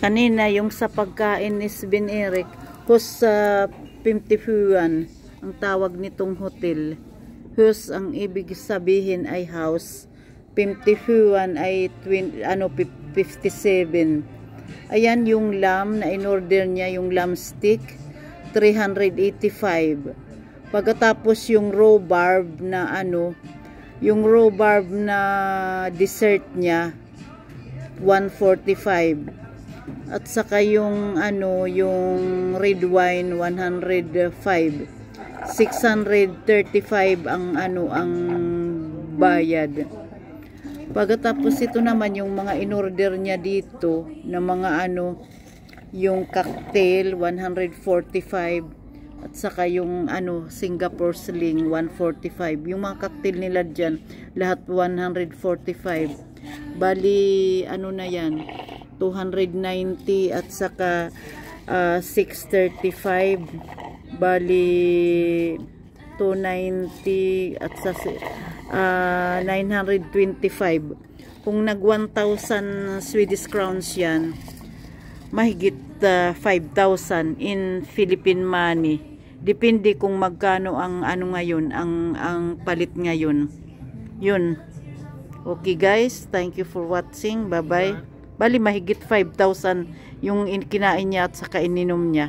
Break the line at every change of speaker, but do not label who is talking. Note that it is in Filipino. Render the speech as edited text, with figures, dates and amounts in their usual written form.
Kanina yung sa pagkain ni Sven Eric, hus sa 50 fuan ang tawag nitong hotel. Hus ang ibig sabihin ay house. 50 fuan ay 57. Ayan yung lamb na in-order niya, yung lamb stick, 385. Pagkatapos yung rhubarb na yung rhubarb na dessert niya, 145. At saka yung yung red wine 105. 635 ang ang bayad. Pagkatapos ito naman yung mga in-order niya dito na mga yung cocktail 145 at saka yung Singapore sling 145. Yung mga cocktail nila diyan lahat 145. Bali na yan 290 at saka 635, bali 290 at saka 925. Kung nag 1,000 Swedish crowns yan, mahigit 5,000 in Philippine money. Depende kung magkano ang ngayon, ang palit ngayon. Yun. Okay guys, thank you for watching. Bye bye. Bali mahigit 5,000 yung kinain niya at saka ininom niya.